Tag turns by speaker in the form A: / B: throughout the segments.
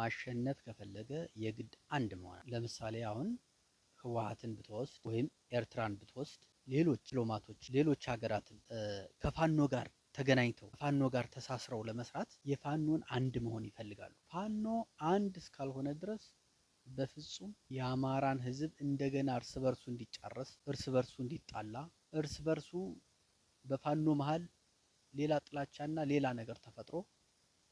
A: ማሸነፍ ከፈለገ የግድ አንድ መሆን። ለምሳሌ አሁን ህወሓትን ብትወስድ ወይም ኤርትራን ብትወስድ ሌሎች ዲፕሎማቶች ሌሎች ሀገራትን ከፋኖ ጋር ተገናኝተው ፋኖ ጋር ተሳስረው ለመስራት የፋኖን አንድ መሆን ይፈልጋሉ። ፋኖ አንድ እስካልሆነ ድረስ በፍጹም የአማራን ህዝብ እንደገና እርስ በርሱ እንዲጫረስ፣ እርስ በርሱ እንዲጣላ፣ እርስ በርሱ በፋኖ መሃል ሌላ ጥላቻና ሌላ ነገር ተፈጥሮ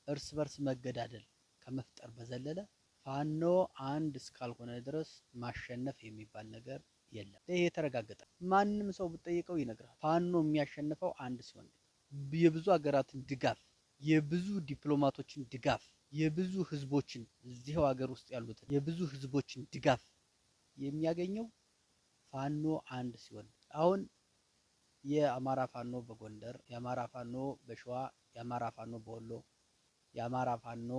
A: እርስ በርስ መገዳደል ከመፍጠር በዘለለ ፋኖ አንድ እስካልሆነ ድረስ ማሸነፍ የሚባል ነገር የለም። ይሄ የተረጋገጠ ማንም ሰው ብትጠይቀው ይነግራል። ፋኖ የሚያሸንፈው አንድ ሲሆን የብዙ ሀገራትን ድጋፍ፣ የብዙ ዲፕሎማቶችን ድጋፍ፣ የብዙ ህዝቦችን እዚህው ሀገር ውስጥ ያሉትን የብዙ ህዝቦችን ድጋፍ የሚያገኘው ፋኖ አንድ ሲሆን፣ አሁን የአማራ ፋኖ በጎንደር፣ የአማራ ፋኖ በሸዋ፣ የአማራ ፋኖ በወሎ፣ የአማራ ፋኖ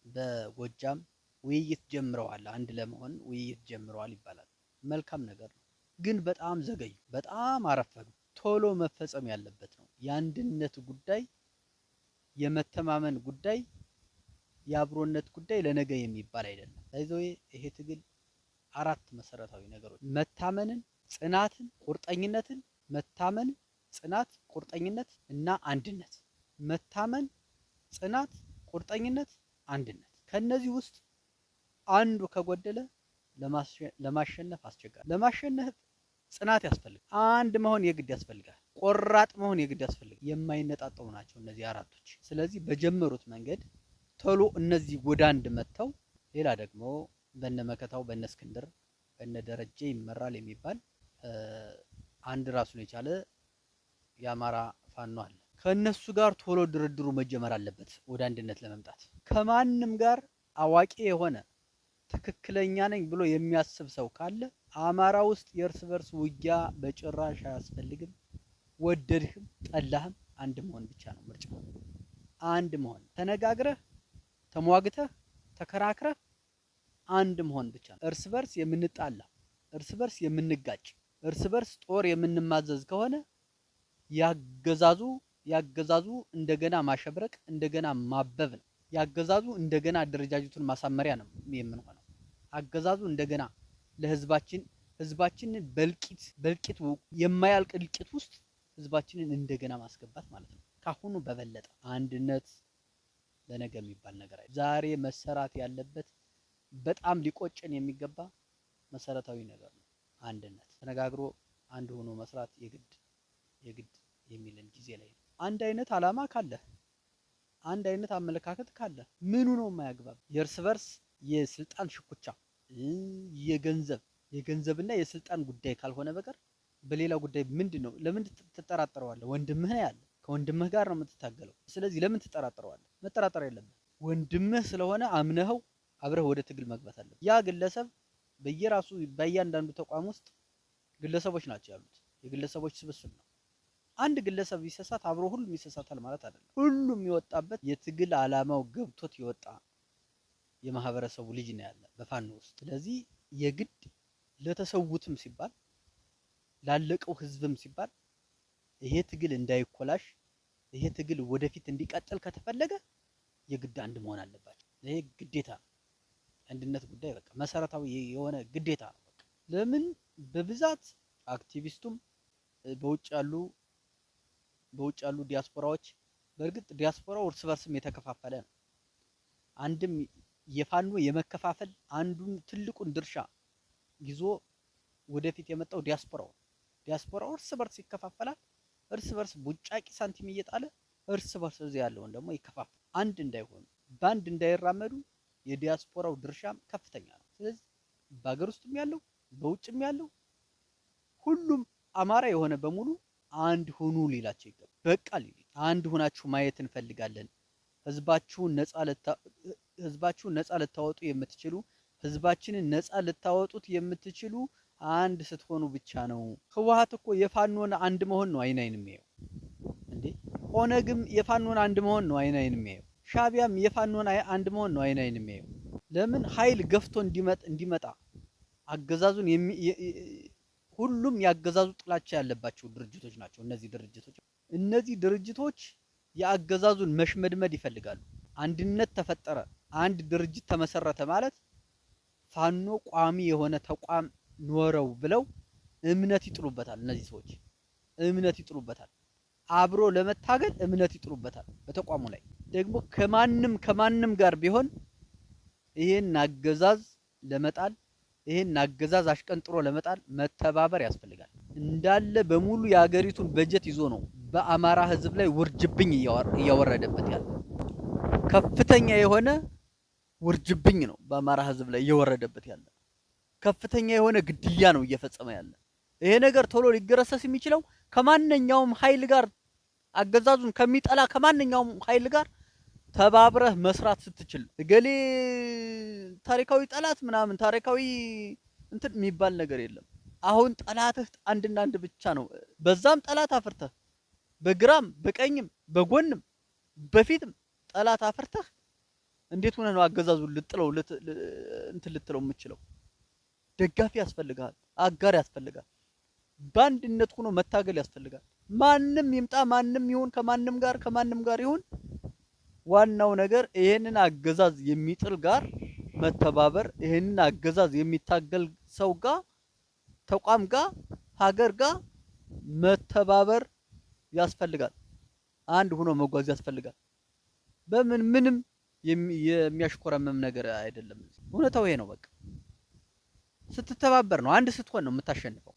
A: በጎጃም ውይይት ጀምረዋል። አንድ ለመሆን ውይይት ጀምረዋል ይባላል። መልካም ነገር ነው። ግን በጣም ዘገዩ፣ በጣም አረፈዱ። ቶሎ መፈጸም ያለበት ነው። የአንድነት ጉዳይ፣ የመተማመን ጉዳይ፣ የአብሮነት ጉዳይ ለነገ የሚባል አይደለም። ስለዚህ ይሄ ትግል አራት መሰረታዊ ነገሮች መታመንን፣ ጽናትን፣ ቁርጠኝነትን፣ መታመን፣ ጽናት፣ ቁርጠኝነት እና አንድነት። መታመን፣ ጽናት፣ ቁርጠኝነት፣ አንድነት። ከነዚህ ውስጥ አንዱ ከጎደለ ለማሸነፍ አስቸጋሪ። ለማሸነፍ ጽናት ያስፈልጋል። አንድ መሆን የግድ ያስፈልጋል። ቆራጥ መሆን የግድ ያስፈልጋል። የማይነጣጠሉ ናቸው እነዚህ አራቶች። ስለዚህ በጀመሩት መንገድ ቶሎ እነዚህ ወደ አንድ መጥተው ሌላ ደግሞ በነመከታው በነስክንድር በነደረጀ ይመራል የሚባል አንድ ራሱን የቻለ የአማራ ፋኖ አለ። ከነሱ ጋር ቶሎ ድርድሩ መጀመር አለበት። ወደ አንድነት ለመምጣት ከማንም ጋር አዋቂ የሆነ ትክክለኛ ነኝ ብሎ የሚያስብ ሰው ካለ አማራ ውስጥ የእርስ በርስ ውጊያ በጭራሽ አያስፈልግም። ወደድህም ጠላህም አንድ መሆን ብቻ ነው ምርጫው። አንድ መሆን፣ ተነጋግረህ ተሟግተህ ተከራክረህ አንድ መሆን ብቻ ነው። እርስ በርስ የምንጣላ፣ እርስ በርስ የምንጋጭ፣ እርስ በርስ ጦር የምንማዘዝ ከሆነ ያገዛዙ እንደገና ማሸብረቅ፣ እንደገና ማበብ ነው። ያገዛዙ እንደገና አደረጃጀቱን ማሳመሪያ ነው የምንሆነው። አገዛዙ እንደገና ህዝባችንን በልቂት የማያልቅ እልቂት ውስጥ ህዝባችንን እንደገና ማስገባት ማለት ነው። ካሁኑ በበለጠ አንድነት ለነገ የሚባል ነገር አይደለም። ዛሬ መሰራት ያለበት በጣም ሊቆጨን የሚገባ መሰረታዊ ነገር ነው። አንድነት ተነጋግሮ አንድ ሆኖ መስራት የግድ የሚልን ጊዜ ላይ ነው። አንድ አይነት አላማ ካለ፣ አንድ አይነት አመለካከት ካለ ምኑ ነው የማያግባብ? የእርስ በርስ የስልጣን ሽኩቻ፣ የገንዘብና የስልጣን ጉዳይ ካልሆነ በቀር በሌላ ጉዳይ ምንድነው? ለምን ትጠራጠረዋለህ? ወንድምህ ነው ያለ፣ ከወንድምህ ጋር ነው የምትታገለው። ስለዚህ ለምን ትጠራጠረዋለህ? መጠራጠር የለብህ። ወንድምህ ስለሆነ አምነኸው አብረህ ወደ ትግል መግባት አለብህ። ያ ግለሰብ በእያንዳንዱ ተቋም ውስጥ ግለሰቦች ናቸው ያሉት። የግለሰቦች ስብስብ ነው። አንድ ግለሰብ ይሰሳት አብሮ ሁሉም ይሰሳታል ማለት አይደለም። ሁሉም የወጣበት የትግል አላማው ገብቶት የወጣ የማህበረሰቡ ልጅ ነው ያለ በፋኖ ውስጥ። ስለዚህ የግድ ለተሰውትም ሲባል ላለቀው ህዝብም ሲባል ይሄ ትግል እንዳይኮላሽ፣ ይሄ ትግል ወደፊት እንዲቀጥል ከተፈለገ የግድ አንድ መሆን አለባቸው። ይሄ ግዴታ ነው። አንድነት ጉዳይ በቃ መሰረታዊ የሆነ ግዴታ ነው። በቃ ለምን በብዛት አክቲቪስቱም በውጭ ያሉ ዲያስፖራዎች፣ በእርግጥ ዲያስፖራው እርስ በርስም የተከፋፈለ ነው። አንድም የፋኖ የመከፋፈል አንዱን ትልቁን ድርሻ ይዞ ወደፊት የመጣው ዲያስፖራው እርስ በርስ ይከፋፈላል። እርስ በርስ ቡጫቂ ሳንቲም እየጣለ እርስ በርስ እዚህ ያለውን ደግሞ ይከፋፈል። አንድ እንዳይሆኑ፣ ባንድ እንዳይራመዱ የዲያስፖራው ድርሻም ከፍተኛ ነው። ስለዚህ በአገር ውስጥም ያለው በውጭም ያለው ሁሉም አማራ የሆነ በሙሉ አንድ ሁኑ ሊላቸው ይገባል። በቃ አንድ ሁናችሁ ማየት እንፈልጋለን። ህዝባችሁን ነፃ ልታወጡ የምትችሉ፣ ህዝባችንን ነፃ ልታወጡት የምትችሉ አንድ ስትሆኑ ብቻ ነው። ህወሓት እኮ የፋኖን አንድ መሆን ነው አይን የሚያየው እንዴ። ኦነግም የፋኖን አንድ መሆን ነው አይን የሚያየው። ሻቢያም የፋኖን አንድ መሆን ነው አይን የሚያየው። ለምን ኃይል ገፍቶ እንዲመጣ አገዛዙን ሁሉም ያገዛዙ ጥላቻ ያለባቸው ድርጅቶች ናቸው። እነዚህ ድርጅቶች የአገዛዙን መሽመድመድ ይፈልጋሉ። አንድነት ተፈጠረ አንድ ድርጅት ተመሰረተ ማለት ፋኖ ቋሚ የሆነ ተቋም ኖረው ብለው እምነት ይጥሉበታል። እነዚህ ሰዎች እምነት ይጥሉበታል። አብሮ ለመታገል እምነት ይጥሉበታል። በተቋሙ ላይ ደግሞ ከማንም ጋር ቢሆን ይሄን አገዛዝ ለመጣል ይሄን አገዛዝ አሽቀንጥሮ ለመጣል መተባበር ያስፈልጋል። እንዳለ በሙሉ የሀገሪቱን በጀት ይዞ ነው በአማራ ህዝብ ላይ ውርጅብኝ እያወረደበት ያለ። ከፍተኛ የሆነ ውርጅብኝ ነው በአማራ ህዝብ ላይ እየወረደበት ያለ። ከፍተኛ የሆነ ግድያ ነው እየፈጸመ ያለ። ይሄ ነገር ቶሎ ሊገረሰስ የሚችለው ከማንኛውም ኃይል ጋር አገዛዙን ከሚጠላ ከማንኛውም ኃይል ጋር ተባብረህ መስራት ስትችል እገሌ ታሪካዊ ጠላት ምናምን ታሪካዊ እንትን የሚባል ነገር የለም። አሁን ጠላትህ አንድና አንድ ብቻ ነው። በዛም ጠላት አፍርተህ በግራም በቀኝም በጎንም በፊትም ጠላት አፍርተህ እንዴት ሆነህ ነው አገዛዙን ልትለው የምችለው? ደጋፊ ያስፈልጋል፣ አጋር ያስፈልጋል። በአንድነት ሆኖ መታገል ያስፈልጋል። ማንም ይምጣ ማንም ይሁን ከማንም ጋር ይሁን ዋናው ነገር ይሄንን አገዛዝ የሚጥል ጋር መተባበር፣ ይሄንን አገዛዝ የሚታገል ሰው ጋር ተቋም ጋር ሀገር ጋር መተባበር ያስፈልጋል። አንድ ሆኖ መጓዝ ያስፈልጋል። ምንም የሚያሽኮረመም ነገር አይደለም። እውነታው ይሄ ነው። በቃ ስትተባበር ነው፣ አንድ ስትሆን ነው የምታሸንፈው።